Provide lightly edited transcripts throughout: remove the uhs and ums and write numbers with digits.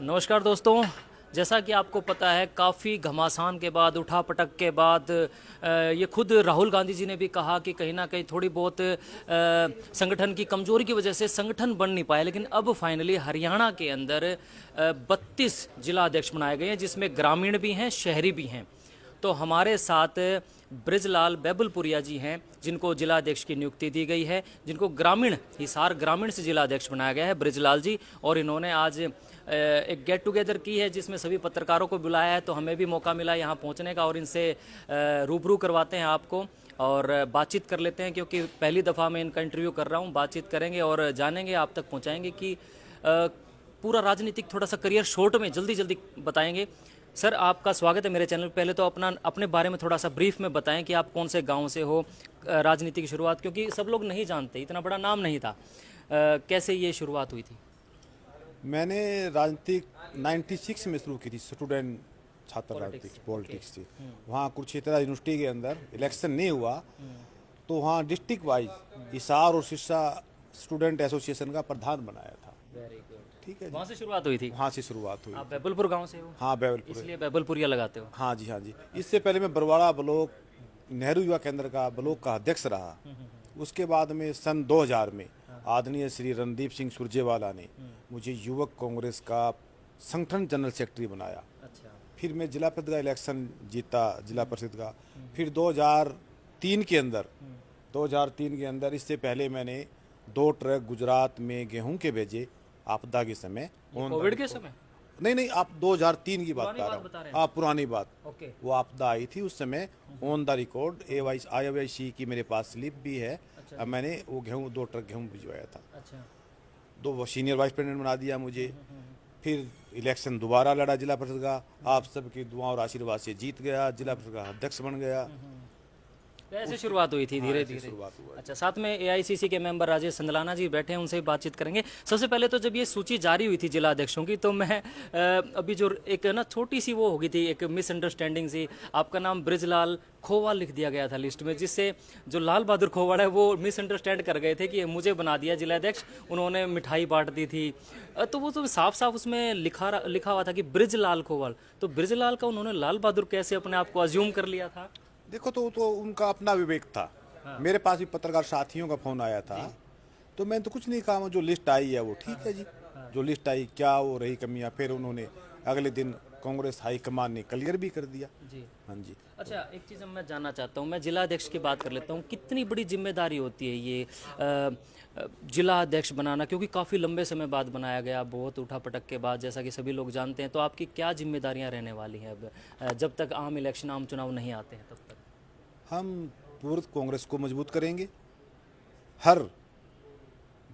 नमस्कार दोस्तों। जैसा कि आपको पता है, काफ़ी घमासान के बाद, उठापटक के बाद ये खुद राहुल गांधी जी ने भी कहा कि कहीं ना कहीं थोड़ी बहुत संगठन की कमजोरी की वजह से संगठन बन नहीं पाया, लेकिन अब फाइनली हरियाणा के अंदर 32 जिला अध्यक्ष बनाए गए हैं, जिसमें ग्रामीण भी हैं, शहरी भी हैं। तो हमारे साथ ब्रिजलाल बैबलपुरिया जी हैं, जिनको जिला अध्यक्ष की नियुक्ति दी गई है, जिनको ग्रामीण हिसार ग्रामीण से जिला अध्यक्ष बनाया गया है, ब्रिजलाल जी। और इन्होंने आज एक गेट टुगेदर की है, जिसमें सभी पत्रकारों को बुलाया है। तो हमें भी मौका मिला यहाँ पहुँचने का, और इनसे रूबरू करवाते हैं आपको और बातचीत कर लेते हैं, क्योंकि पहली दफ़ा मैं इनका इंटरव्यू कर रहा हूँ। बातचीत करेंगे और जानेंगे, आप तक पहुँचाएंगे कि पूरा राजनीतिक थोड़ा सा करियर शॉर्ट में जल्दी जल्दी बताएंगे। सर, आपका स्वागत है मेरे चैनल। पहले तो अपने बारे में थोड़ा सा ब्रीफ में बताएं कि आप कौन से गांव से हो, राजनीति की शुरुआत, क्योंकि सब लोग नहीं जानते, इतना बड़ा नाम नहीं था। कैसे ये शुरुआत हुई थी? मैंने राजनीति 96 में शुरू की थी, स्टूडेंट छात्र राजनीति पॉलिटिक्स थी। वहाँ कुरुक्षेत्र यूनिवर्सिटी के अंदर इलेक्शन नहीं हुआ, तो वहाँ डिस्ट्रिक्ट वाइज हिसार और सिरसा स्टूडेंट एसोसिएशन का प्रधान बनाया था। Very good. ठीक है, वहाँ से शुरुआत हुई थी? वहाँ से शुरुआत हुई। आप बैबलपुर गांव से हो? हाँ, बैबलपुर, इसलिए बैबलपुरिया लगाते हो? हाँ जी, हाँ जी। इससे पहले मैं बरवाड़ा ब्लॉक नेहरू युवा केंद्र का ब्लॉक का अध्यक्ष रहा। उसके बाद में सन 2000 में आदरणीय श्री रणदीप सिंह सुरजेवाला ने मुझे युवक कांग्रेस का संगठन जनरल सेक्रेटरी बनाया। अच्छा। फिर मैं जिला परिषद का इलेक्शन जीता, जिला परिषद का। फिर 2003 के अंदर इससे पहले मैंने 2 ट्रक गुजरात में गेहूं के भेजे आपदा के समय, कोविड के समय? नहीं, आप 2003 की बात पुरानी बात बता रहे हैं? आप पुरानी बात। ओके। वो आपदा आई थी उस समय, ऑन द रिकॉर्ड AYC की मेरे पास स्लिप भी है। अच्छा। अब मैंने वो 2 ट्रक गेहूं भिजवाया था। अच्छा। 2 सीनियर वाइस प्रेसिडेंट बना दिया मुझे। फिर इलेक्शन दोबारा लड़ा जिला परिषद का, आप सबकी दुआ और आशीर्वाद से जीत गया, जिला परिषद का अध्यक्ष बन गया। ऐसे शुरुआत हुई थी धीरे ऐसे धीरे? शुरुआत हुआ। अच्छा, साथ में AICC के मेंबर राजेश संदलाना जी बैठे हैं, उनसे भी बातचीत करेंगे। सबसे पहले तो जब ये सूची जारी हुई थी जिला अध्यक्षों की, तो मैं अभी जो एक ना छोटी सी वो हो गई थी, एक मिसअंडरस्टैंडिंग सी। आपका नाम ब्रिजलाल खोवाल लिख दिया गया था लिस्ट में, जिससे जो लाल बहादुर खोवाल है वो मिसअंडरस्टैंड कर गए थे कि मुझे बना दिया जिला अध्यक्ष। उन्होंने मिठाई बांट दी थी, तो वो तो साफ साफ उसमें लिखा हुआ था कि ब्रिजलाल खोवाल। तो ब्रिजलाल का उन्होंने लाल बहादुर कैसे अपने आप को अज्यूम कर लिया था? देखो, तो उनका अपना विवेक था। मेरे पास भी पत्रकार साथियों का फोन आया था, तो मैंने तो कुछ नहीं कहा। जो लिस्ट आई है वो ठीक है जी, जो लिस्ट आई क्या वो रही कमियां, फिर उन्होंने अगले दिन कांग्रेस हाईकमान ने क्लियर भी कर दिया। जी। हाँ जी। अच्छा, एक चीज़ मैं जानना चाहता हूँ, मैं जिला अध्यक्ष की बात कर लेता हूँ। कितनी बड़ी जिम्मेदारी होती है ये जिला अध्यक्ष बनाना, क्योंकि काफ़ी लंबे समय बाद बनाया गया, बहुत उठापटक के बाद, जैसा कि सभी लोग जानते हैं। तो आपकी क्या जिम्मेदारियाँ रहने वाली हैं अब, जब तक आम चुनाव नहीं आते हैं तब तक? हम पूर्व कांग्रेस को मजबूत करेंगे, हर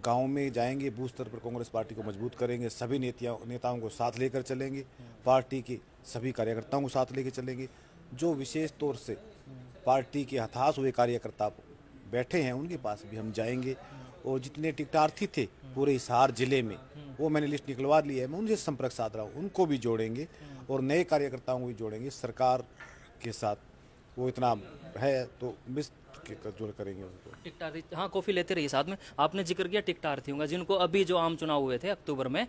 गांव में जाएंगे, बूथ स्तर पर कांग्रेस पार्टी को मजबूत करेंगे, सभी नेताओं को साथ लेकर चलेंगे, पार्टी के सभी कार्यकर्ताओं को साथ लेकर चलेंगे। जो विशेष तौर से पार्टी के हताश हुए कार्यकर्ता बैठे हैं उनके पास भी हम जाएंगे, और जितने टिकटार्थी थे पूरे हिसार जिले में, वो मैंने लिस्ट निकलवा ली है, मैं उनसे संपर्क साध रहा हूँ, उनको भी जोड़ेंगे और नए कार्यकर्ताओं को भी जोड़ेंगे। सरकार के साथ वो इतना है तो मिस जोड़ करेंगे उनको। टिकटार्थी, हाँ, कॉफ़ी लेते रहिए साथ में। आपने जिक्र किया टिकटार्थियों का, जिनको अभी जो आम चुनाव हुए थे अक्टूबर में,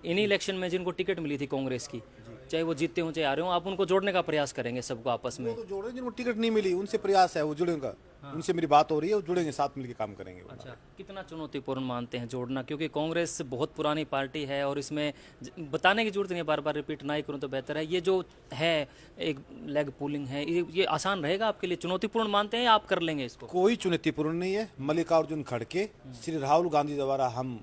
इन्हीं इलेक्शन में जिनको टिकट मिली थी कांग्रेस की, चाहे वो जीतते हों चाहे आ रहे हों, आप उनको जोड़ने का प्रयास करेंगे सबको आपस में? वो तो जोड़ेंगे, जिनको टिकट नहीं मिली उनसे प्रयास है, वो जुड़ेगा। उनसे मेरी बात हो रही है, वो जुड़ेंगे, साथ मिलकर काम करेंगे। अच्छा, कितना चुनौतीपूर्ण मानते हैं जोड़ना? क्योंकि कांग्रेस बहुत पुरानी पार्टी है और इसमें बताने की जरूरत नहीं है, बार बार रिपीट ना ही करूं तो बेहतर है। ये जो है एक लेग पुलिंग है, ये आसान रहेगा आपके लिए? चुनौतीपूर्ण मानते हैं या आप कर लेंगे इसको? कोई चुनौतीपूर्ण नहीं है। मल्लिकार्जुन खड़गे श्री राहुल गांधी द्वारा हम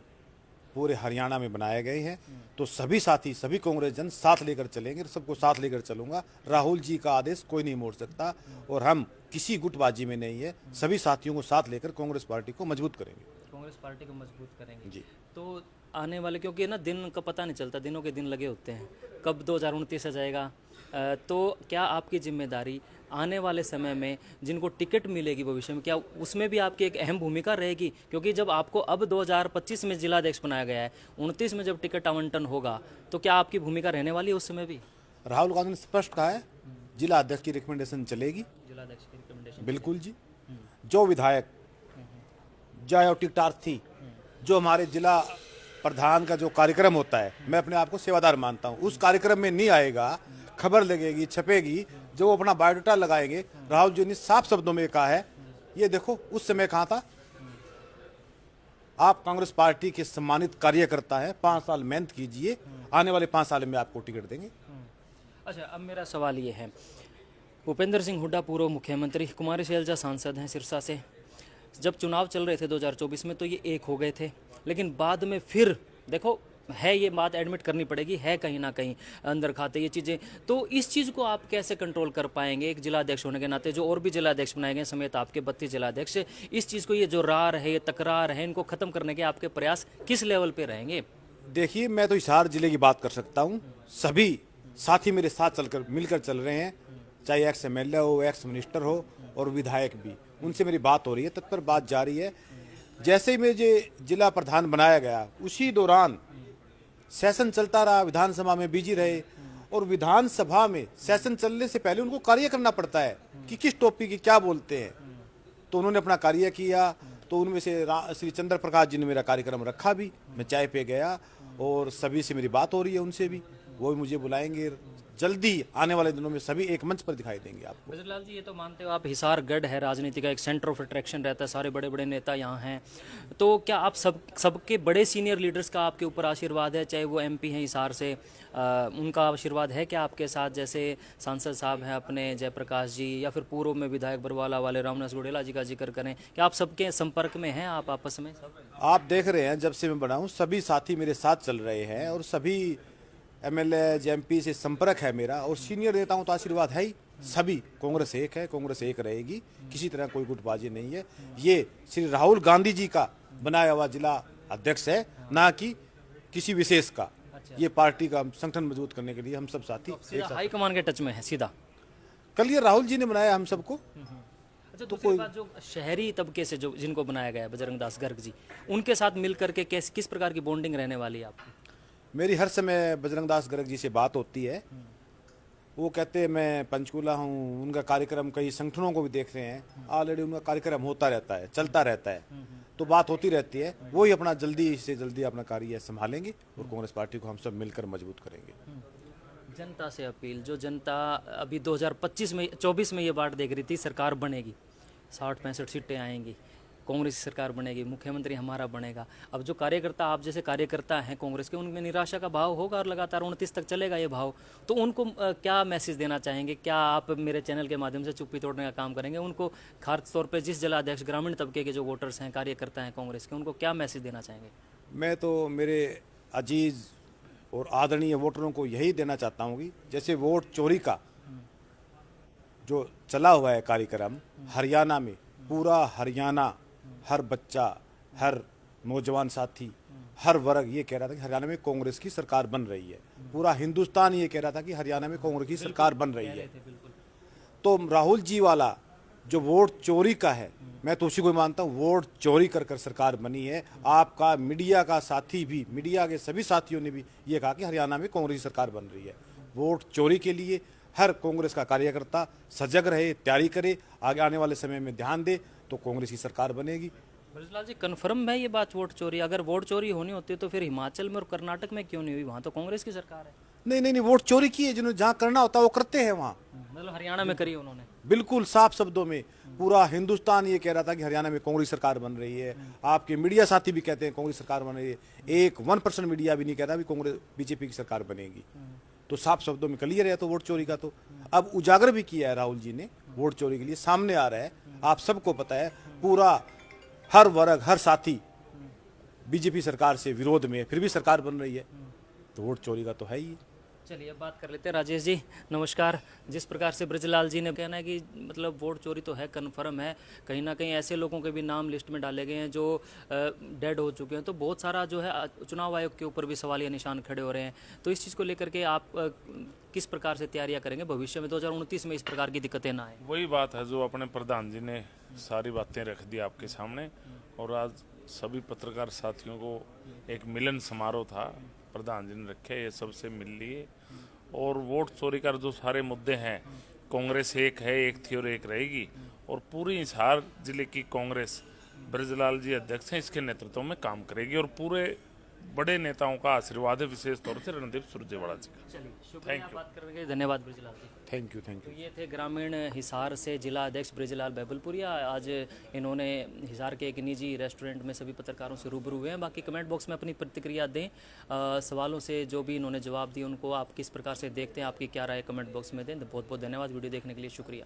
पूरे हरियाणा में बनाए गए हैं, तो सभी साथी, सभी कांग्रेस जन साथ लेकर चलेंगे, सबको साथ लेकर चलूंगा। राहुल जी का आदेश कोई नहीं मोड़ सकता, और हम किसी गुटबाजी में नहीं है, सभी साथियों को साथ लेकर कांग्रेस पार्टी को मजबूत करेंगे। कांग्रेस पार्टी को मजबूत करेंगे जी। तो आने वाले, क्योंकि ना दिन का पता नहीं चलता, दिनों के दिन लगे होते हैं, कब 2029 आ जाएगा। तो क्या आपकी जिम्मेदारी आने वाले समय में जिनको टिकट मिलेगी भविष्य में, क्या उसमें भी आपकी एक अहम भूमिका रहेगी? क्योंकि जब आपको अब 2025 में जिला अध्यक्ष बनाया गया है, 29 में जब टिकट आवंटन होगा, तो क्या आपकी भूमिका रहने वाली है उस समय भी? राहुल गांधी ने स्पष्ट कहा है, जिला अध्यक्ष की रिकमेंडेशन चलेगी। जिला अध्यक्ष की रिकमेंडेशन? बिल्कुल जी। जो विधायक, जो टिकटार्थी, जो हमारे जिला प्रधान का जो कार्यक्रम होता है, मैं अपने आप को सेवादार मानता हूँ, उस कार्यक्रम में नहीं आएगा, खबर लगेगी, छपेगी, जो वो अपना बायोडाटा लगाएंगे। राहुल जी ने साफ शब्दों में कहा है, ये देखो उस समय कहाँ था। आप कांग्रेस पार्टी के सम्मानित कार्यकर्ता है, 5 साल मेहनत कीजिए, आने वाले 5 साल में आपको टिकट देंगे। अच्छा, अब मेरा सवाल ये है, भूपेंद्र सिंह हुड्डा पूर्व मुख्यमंत्री, कुमारी शैलजा सांसद हैं सिरसा से। जब चुनाव चल रहे थे 2024 में तो ये एक हो गए थे, लेकिन बाद में फिर देखो है, ये बात एडमिट करनी पड़ेगी, है कहीं ना कहीं अंदर खाते ये चीज़ें। तो इस चीज़ को आप कैसे कंट्रोल कर पाएंगे एक जिलाध्यक्ष होने के नाते, जो और भी जिलाध्यक्ष बनाए गए समेत आपके 32 जिलाध्यक्ष, इस चीज़ को, ये जो रार है, ये तकरार है, इनको ख़त्म करने के आपके प्रयास किस लेवल पे रहेंगे? देखिए, मैं तो हिसार जिले की बात कर सकता हूँ, सभी साथी मेरे साथ चलकर मिलकर चल रहे हैं, चाहे एक्स एमएलए हो, एक्स मिनिस्टर हो और विधायक भी, उनसे मेरी बात हो रही है, तत्पर बात जारी है। जैसे ही मुझे जिला प्रधान बनाया गया, उसी दौरान सेशन चलता रहा, विधानसभा में बिजी रहे, और विधानसभा में सेशन चलने से पहले उनको कार्य करना पड़ता है कि किस टॉपिक की क्या बोलते हैं। तो उन्होंने अपना कार्य किया। तो उनमें से श्री चंद्र प्रकाश जी ने मेरा कार्यक्रम रखा भी, मैं चाय पे गया और सभी से मेरी बात हो रही है, उनसे भी, वो भी मुझे बुलाएंगे जल्दी, आने वाले दिनों में सभी एक मंच पर दिखाई देंगे आपको। बजरलाल जी, ये तो मानते हो आप, हिसार गढ़ है राजनीति का, एक सेंटर ऑफ अट्रैक्शन रहता है, सारे बड़े बड़े नेता यहाँ हैं। तो क्या आप सबके बड़े सीनियर लीडर्स का आपके ऊपर आशीर्वाद है, चाहे वो एमपी हैं हिसार से, उनका आशीर्वाद है क्या आपके साथ? जैसे सांसद साहब हैं अपने जयप्रकाश जी, या फिर पूर्व में विधायक बरवाला वाले रामनाथ गुडेला जी का जिक्र करें, क्या आप सबके संपर्क में हैं आप आपस में सब? आप देख रहे हैं, जब से मैं बना हूँ सभी साथी मेरे साथ चल रहे हैं, और सभी एमएलए एमपी से संपर्क है मेरा, और सीनियर नेताओं तो आशीर्वाद है ही। सभी, कांग्रेस एक है, कांग्रेस एक रहेगी, किसी तरह कोई गुटबाजी नहीं है। ये श्री राहुल गांधी जी का बनाया हुआ जिला अध्यक्ष है, ना कि किसी विशेष का। ये पार्टी का संगठन मजबूत करने के लिए हम सब साथी एक साथ। हाईकमान के टच में है सीधा? कल ये राहुल जी ने बनाया हम सबको। अच्छा, तो दूसरी बात, जो शहरी तबके से जो जिनको बनाया गया है बजरंग दास गर्ग जी, उनके साथ मिल करके किस प्रकार की बॉन्डिंग रहने वाली है आपकी? मेरी हर समय बजरंग दास गर्ग जी से बात होती है। वो कहते हैं मैं पंचकूला हूँ, उनका कार्यक्रम कई संगठनों को भी देख रहे हैं, ऑलरेडी उनका कार्यक्रम होता रहता है, चलता रहता है, तो बात होती रहती है। वही अपना जल्दी से जल्दी अपना कार्य संभालेंगे और कांग्रेस पार्टी को हम सब मिलकर मजबूत करेंगे। जनता से अपील, जो जनता अभी 2024 में ये बात देख रही थी, सरकार बनेगी, 60-65 सीटें आएंगी, कांग्रेस की सरकार बनेगी, मुख्यमंत्री हमारा बनेगा। अब जो कार्यकर्ता, आप जैसे कार्यकर्ता हैं कांग्रेस के, उनमें निराशा का भाव होगा और लगातार 29 तक चलेगा ये भाव। तो उनको क्या मैसेज देना चाहेंगे? क्या आप मेरे चैनल के माध्यम से चुप्पी तोड़ने का काम करेंगे? उनको खास तौर पे जिस जिलाध्यक्ष, ग्रामीण तबके के जो वोटर्स हैं, कार्यकर्ता हैं कांग्रेस के, उनको क्या मैसेज देना चाहेंगे? मैं तो मेरे अजीज और आदरणीय वोटरों को यही देना चाहता हूँ कि जैसे वोट चोरी का जो चला हुआ है कार्यक्रम हरियाणा में, पूरा हरियाणा, हर बच्चा, हर नौजवान साथी, हर वर्ग ये कह रहा था कि हरियाणा में कांग्रेस की सरकार बन रही है। पूरा हिंदुस्तान ये कह रहा था कि हरियाणा में कांग्रेस की सरकार बन रही है। तो राहुल जी वाला जो वोट चोरी का है, मैं तो उसी को मानता हूँ, वोट चोरी कर सरकार बनी है। आपका मीडिया का साथी भी, मीडिया के सभी साथियों ने भी ये कहा कि हरियाणा में कांग्रेस की सरकार बन रही है। वोट चोरी के लिए हर कांग्रेस का कार्यकर्ता सजग रहे, तैयारी करे, आगे आने वाले समय में ध्यान दे, तो कांग्रेस की सरकार बनेगी। ब्रजलाल जी, कन्फर्म है ये बात वोट चोरी? अगर वोट चोरी होनी होती तो फिर हिमाचल में और कर्नाटक में क्यों नहीं हुई? वहाँ तो कांग्रेस की सरकार है। नहीं, वोट चोरी की है, जिन्होंने जहाँ करना होता है वो करते हैं वहाँ। मतलब हरियाणा में करी उन्होंने? बिल्कुल साफ शब्दों में पूरा हिंदुस्तान ये कह रहा था कि हरियाणा में कांग्रेस सरकार बन रही है। आपके मीडिया साथी भी कहते हैं कांग्रेस सरकार बन रही है। एक 1% मीडिया भी नहीं कहता भी कांग्रेस बीजेपी की सरकार बनेगी। तो साफ शब्दों में क्लियर है। तो वोट चोरी का तो अब उजागर भी किया है राहुल जी ने, वोट चोरी के लिए सामने आ रहा है। आप सबको पता है, पूरा हर वर्ग, हर साथी बीजेपी सरकार से विरोध में, फिर भी सरकार बन रही है, तो वोट चोरी का तो है ही। चलिए अब बात कर लेते हैं। राजेश जी नमस्कार। जिस प्रकार से ब्रजलाल जी ने कहना है कि मतलब वोट चोरी तो है, कन्फर्म है, कहीं ना कहीं ऐसे लोगों के भी नाम लिस्ट में डाले गए हैं जो डेड हो चुके हैं, तो बहुत सारा जो है चुनाव आयोग के ऊपर भी सवालिया निशान खड़े हो रहे हैं। तो इस चीज़ को लेकर के आप किस प्रकार से तैयारियां करेंगे भविष्य में 2029 में इस प्रकार की दिक्कतें ना आए? वही बात है जो अपने प्रधान जी ने सारी बातें रख दी आपके सामने, और आज सभी पत्रकार साथियों को एक मिलन समारोह था, प्रधान जी ने रखे, ये सबसे मिल लिए। और वोट चोरी का जो सारे मुद्दे हैं, कांग्रेस एक है, एक थी और एक रहेगी, और पूरी हिसार जिले की कांग्रेस, ब्रजलाल जी अध्यक्ष हैं, इसके नेतृत्व में काम करेगी और पूरे बड़े नेताओं का आशीर्वाद है, विशेष तौर से रणदीप सुरजेवाला जी का। चलिए शुक्रिया बात करने के, धन्यवाद ब्रिजलाल जी। थैंक यू तो ये थे ग्रामीण हिसार से जिला अध्यक्ष ब्रिजलाल बैबलपुरिया। आज इन्होंने हिसार के एक निजी रेस्टोरेंट में सभी पत्रकारों से रूबरू हुए हैं। बाकी कमेंट बॉक्स में अपनी प्रतिक्रिया दें, सवालों से जो भी इन्होंने जवाब दिए उनको आप किस प्रकार से देखते हैं, आपकी क्या राय कमेंट बॉक्स में दें। बहुत बहुत धन्यवाद, वीडियो देखने के लिए शुक्रिया।